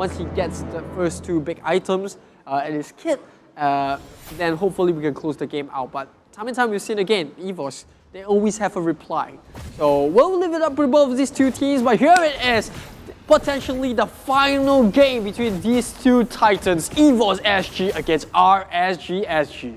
once he gets the first 2 big items in his kit, then hopefully we can close the game out. But time and time we've seen again, EVOS, they always have a reply. So we'll leave it up for both of these 2 teams, but here it is. Potentially the final game between these 2 titans, EVOS SG against RSG SG.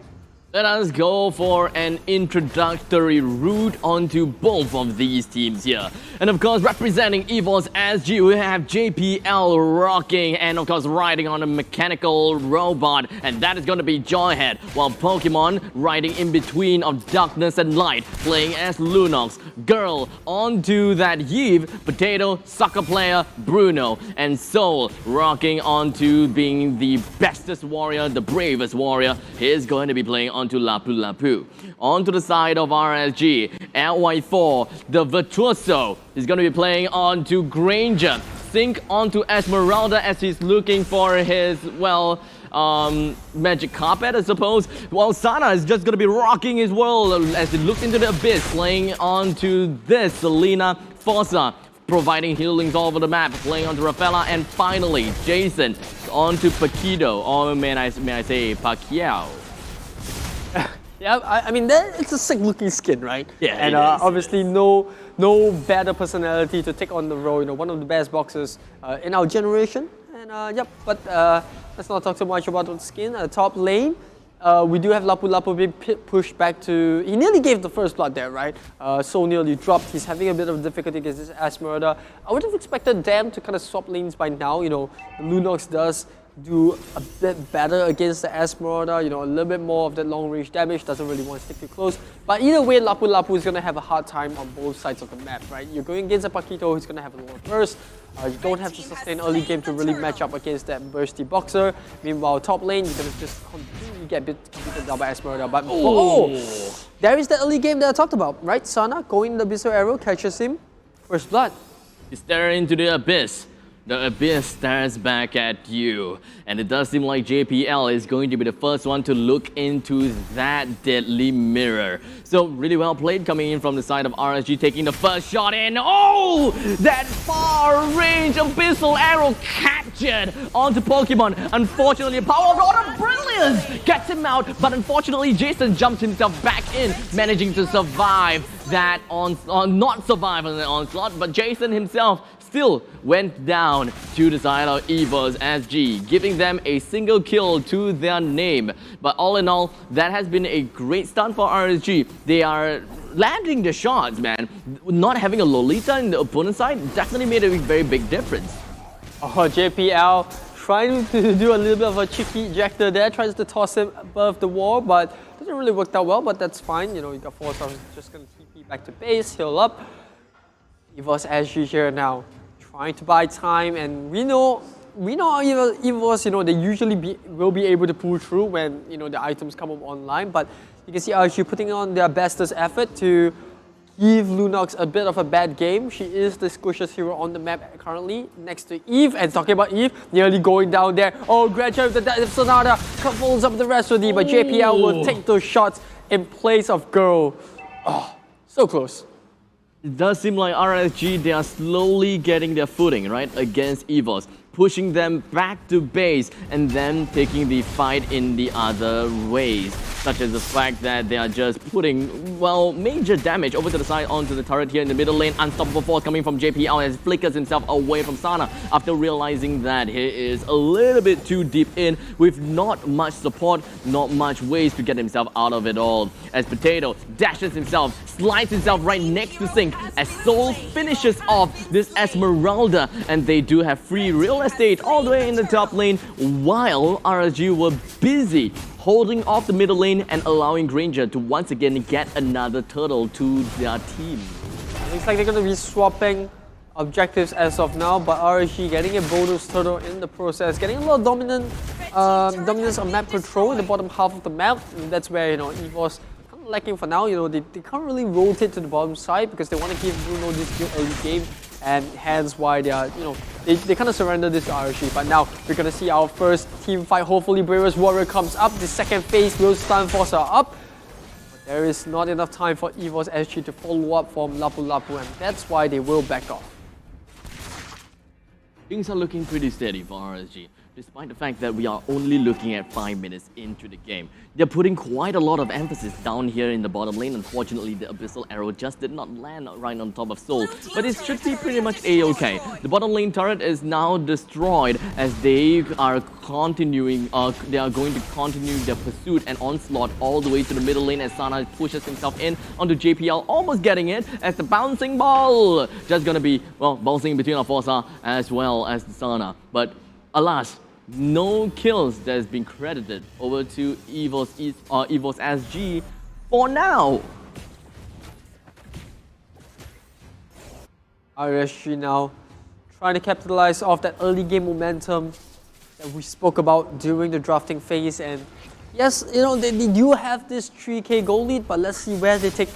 Let us go for an introductory route onto both of these teams here. And of course, representing EVOS SG, we have JPL rocking and of course riding on a mechanical robot. And that is going to be Joyhead, while Pokemon riding in between of darkness and light, playing as Lunox. Girl onto that Eve, Potato, soccer player, Bruno. And Soul rocking onto being the bestest warrior, the bravest warrior. He is going to be playing on to Lapu Lapu. On to the side of RSG, LY4, the Virtuoso, is going to be playing on to Granger. Sync onto Esmeralda as he's looking for his, well, magic carpet, I suppose. While Sana is just going to be rocking his world as he looks into the abyss, playing onto this Selena Fossa, providing healings all over the map, playing onto Rafaela, and finally Jason onto Paquito, or may I say Pacquiao. Yeah, I mean, it's a sick looking skin, right? Yeah, and obviously no better personality to take on the role, you know, one of the best boxers in our generation. And yep, but let's not talk too much about the skin. Top lane, we do have Lapu Lapu being pushed back to, he nearly gave the first blood there, right? So nearly dropped. He's having a bit of difficulty against this Esmeralda. I would have expected them to kind of swap lanes by now, you know, Lunox does do a bit better against the Esmeralda, you know, a little bit more of that long range damage, doesn't really want to stick too close. But either way, Lapu Lapu is going to have a hard time on both sides of the map, right? You're going against a Paquito who's going to have a lower burst. You don't have to sustain early game to really match up against that bursty boxer. Meanwhile, top lane, you're going to just completely get beaten down by Esmeralda. But there is the early game that I talked about, right? Sana going the Abyssal Arrow, catches him, first blood. He's staring into the abyss. The abyss stares back at you, and it does seem like JPL is going to be the first one to look into that deadly mirror. So really well played coming in from the side of RSG, taking the first shot in. Oh, that far range abyssal arrow captured onto Pokemon. Unfortunately, power of order brilliance gets him out, but unfortunately Jason jumps himself back in, managing to survive that not survive on the onslaught, but Jason himself still went down to the side of EVOS SG, giving them a single kill to their name. But all in all, that has been a great start for RSG. They are landing the shots, man. Not having a Lolita in the opponent's side definitely made a very big difference. Oh, JPL trying to do a little bit of a cheeky ejector there, tries to toss him above the wall, but doesn't really work out well, but that's fine. You know, you got 4 stars, just gonna TP back to base, heal up. EVOS SG here now, trying to buy time, and we know EVOS, you know, they usually will be able to pull through when, you know, the items come up online, but you can see RSG putting on their bestest effort to give Lunox a bit of a bad game. She is the squishiest hero on the map currently, next to Eve, and talking about Eve, nearly going down there. Oh, Grand Champ, the Sonata follows up the rest of the, but JPL will take those shots in place of Girl. Oh, so close. It does seem like RSG, they are slowly getting their footing, right, against EVOS, pushing them back to base and then taking the fight in the other ways, such as the fact that they are just putting, well, major damage over to the side onto the turret here in the middle lane. Unstoppable force coming from JPL as he flickers himself away from Sana after realizing that he is a little bit too deep in with not much support, not much ways to get himself out of it all. As Potato dashes himself, slides himself right next to Sync as Soul finishes off this Esmeralda, and they do have free real estate all the way in the top lane, while RSG were busy holding off the middle lane and allowing Granger to once again get another turtle to their team. Looks like they're going to be swapping objectives as of now, but RSG getting a bonus turtle in the process, getting a lot of dominance on map control in the bottom half of the map. And that's where, you know, EVOS kind of lacking for now. You know, they can't really rotate to the bottom side because they want to give Bruno this good early game, and hence why they are, you know, they kind of surrender this to RSG. But now we're going to see our first team fight. Hopefully Bravest Warrior comes up. The second phase will stun Fossa up. But there is not enough time for EVOS SG to follow up from Lapu Lapu, and that's why they will back off. things are looking pretty steady for RSG, despite the fact that we are only looking at 5 minutes into the game. They're putting quite a lot of emphasis down here in the bottom lane. Unfortunately, the Abyssal Arrow just did not land right on top of Soul, but it should be pretty much a-okay. The bottom lane turret is now destroyed as they are continuing, they are going to continue their pursuit and onslaught all the way to the middle lane as Sana pushes himself in onto JPL, almost getting it as the bouncing ball just gonna be, well, bouncing between Aforsa as well as Sana. But alas, no kills that has been credited over to EVOS SG for now. RSG now trying to capitalize off that early game momentum that we spoke about during the drafting phase. And yes, you know, they do have this 3k goal lead, but let's see where they take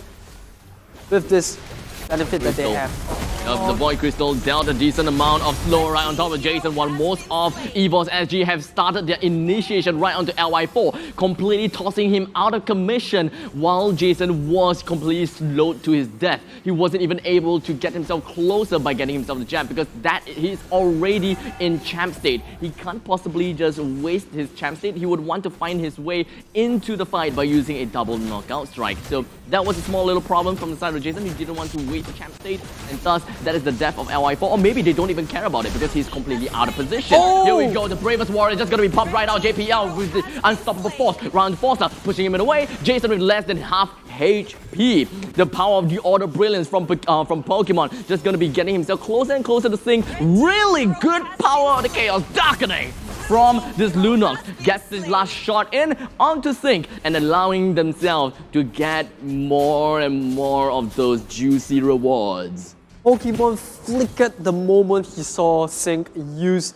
with this benefit that they have. The Void Crystal dealt a decent amount of slow right on top of Jason, while most of EVOS SG have started their initiation right onto LY4, completely tossing him out of commission while Jason was completely slowed to his death. He wasn't even able to get himself closer by getting himself the jab because he's already in champ state. He can't possibly just waste his champ state. He would want to find his way into the fight by using a double knockout strike. So that was a small little problem from the side of Jason. He didn't want to waste the champ state, and thus that is the death of LY4, or maybe they don't even care about it because he's completely out of position. Oh! Here we go, the bravest warrior just gonna be popped right out. JPL with the unstoppable force, round Forza pushing him in the way. Jason with less than half HP. The power of the Order Brilliance from Pokemon just gonna be getting himself closer and closer to Sync. Really good power of the Chaos Darkening from this Lunox. Gets his last shot in onto Sync and allowing themselves to get more and more of those juicy rewards. Pokemon flickered the moment he saw Sync use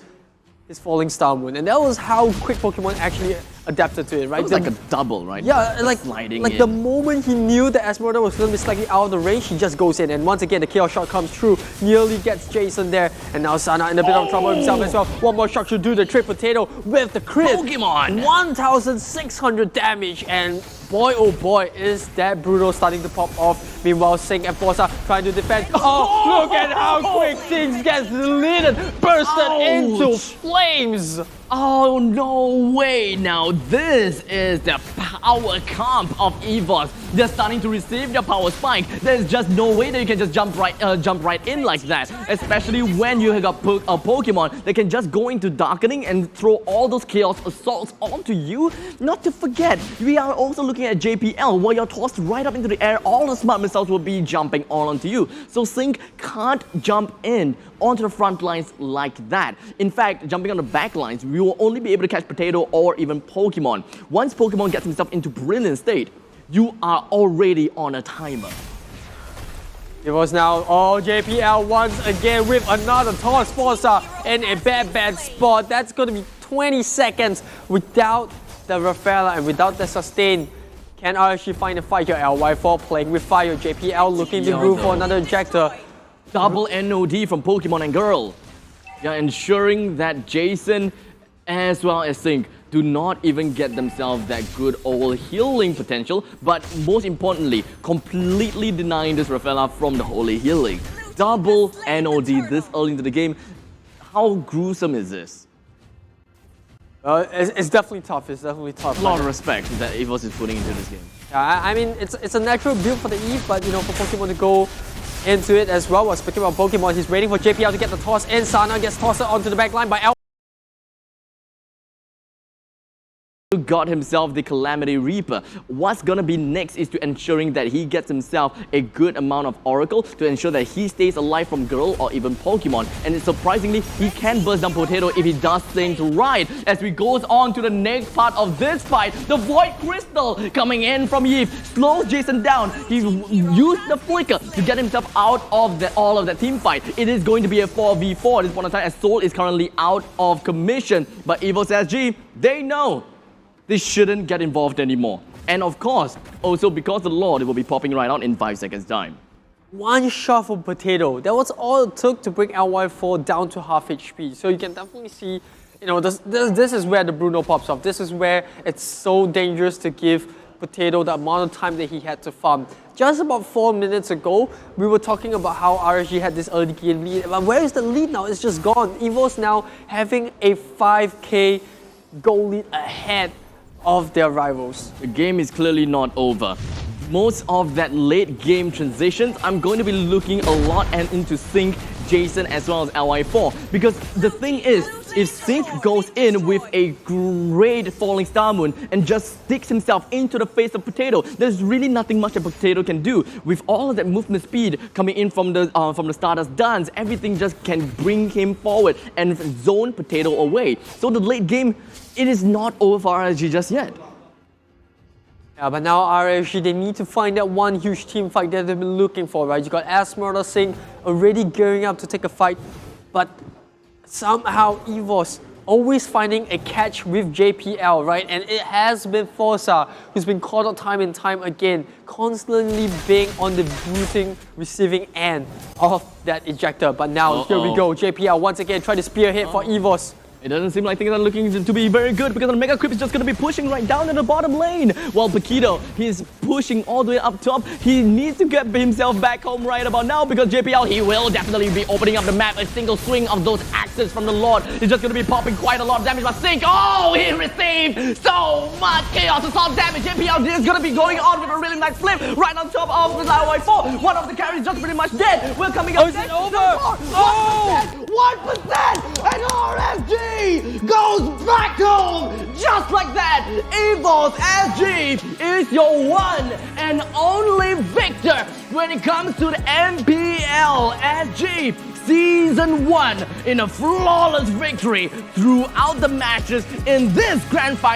his Falling Star Moon, and that was how quick Pokemon actually adapted to it, right? It was like a double, right? Yeah, like sliding the moment he knew that Esmeralda was going to be slightly out of the range, he just goes in, and once again the Chaos Shot comes through, nearly gets Jason there, and now Sana in a bit of trouble himself as well. One more shot should do the trick. Potato with the crit. Pokemon! 1,600 damage, and boy oh boy is that Bruno starting to pop off. Meanwhile, Sync and Forza trying to defend. Oh, look at how quick things get deleted, bursted into flames. Oh, no way. Now, this is the power comp of EVOS. They're starting to receive their power spike. There's just no way that you can just jump right in like that. Especially when you have got a Pokemon that can just go into Darkening and throw all those Chaos Assaults onto you. Not to forget, we are also looking at JPL, where you're tossed right up into the air. All the smart missiles will be jumping all onto you. So Sync can't jump in onto the front lines like that. In fact, jumping on the back lines, we will only be able to catch Potato or even Pokemon. Once Pokemon gets himself into brilliant state, you are already on a timer. It was now, JPL once again with another toss. Forza in a bad spot. That's going to be 20 seconds without the Rafaela and without the sustain. Can RSG find a fight here? LY4 playing with fire. JPL looking to go for another ejector. Double NOD from Pokemon and Girl. Yeah, ensuring that Jason as well as Sync do not even get themselves that good old healing potential, but most importantly, completely denying this Rafaela from the holy healing. Double NOD this early into the game. How gruesome is this? It's definitely tough. It's definitely tough. A lot of respect that EVOS is putting into this game. Yeah, I mean, it's a natural build for the Eve, but you know, for Pokemon to go into it as well. Well, speaking about Pokemon, he's waiting for JPL to get the toss in. Sana gets tossed onto the back line by L. Got himself the Calamity Reaper. What's gonna be next is to ensuring that he gets himself a good amount of Oracle to ensure that he stays alive from Girl or even Pokemon. And surprisingly, he can burst down Potato if he does things right. As we goes on to the next part of this fight, the Void Crystal coming in from Eve slows Jason down. He used the Flicker to get himself out of all of that team fight. It is going to be a 4v4 at this point in time as Soul is currently out of commission. But EVOS SG, they know they shouldn't get involved anymore. And of course, also because the Lord will be popping right out in 5 seconds time. One shot from Potato. That was all it took to bring LY4 down to half HP. So you can definitely see, you know, this is where the Bruno pops off. This is where it's so dangerous to give Potato, the amount of time that he had to farm. Just about 4 minutes ago, we were talking about how RSG had this early game lead. But where is the lead now? It's just gone. EVOS now having a 5k goal lead ahead of their rivals. The game is clearly not over. Most of that late game transitions, I'm going to be looking a lot and into Sync, Jason, as well as LY4. Because the thing is, if Sync goes in with a great falling star moon and just sticks himself into the face of Potato, there's really nothing much a Potato can do. With all of that movement speed coming in from the Stardust dance, everything just can bring him forward and zone Potato away. So the late game, it is not over for RSG just yet. Yeah, but now RSG, they need to find that one huge team fight that they've been looking for, right? You got Esmeralda Singh already gearing up to take a fight, but somehow EVOS always finding a catch with JPL, right? And it has been Forza who's been called out time and time again, constantly being on the booting, receiving end of that ejector. But now, here we go, JPL once again trying to spearhead for EVOS. It doesn't seem like things are looking to be very good because the Mega Creep is just going to be pushing right down in the bottom lane. While Paquito, he's pushing all the way up top. He needs to get himself back home right about now because JPL, he will definitely be opening up the map. A single swing of those axes from the Lord is just going to be popping quite a lot of damage. But Sync, oh, he received so much chaos assault damage. JPL is going to be going on with a really nice flip right on top of the Y4. One of the carries just pretty much dead. We're coming up. Is it over? Oh! 1% and RSG goes back home just like that. EVOS SG is your one and only victor when it comes to the MPL SG Season 1 in a flawless victory throughout the matches in this Grand Final.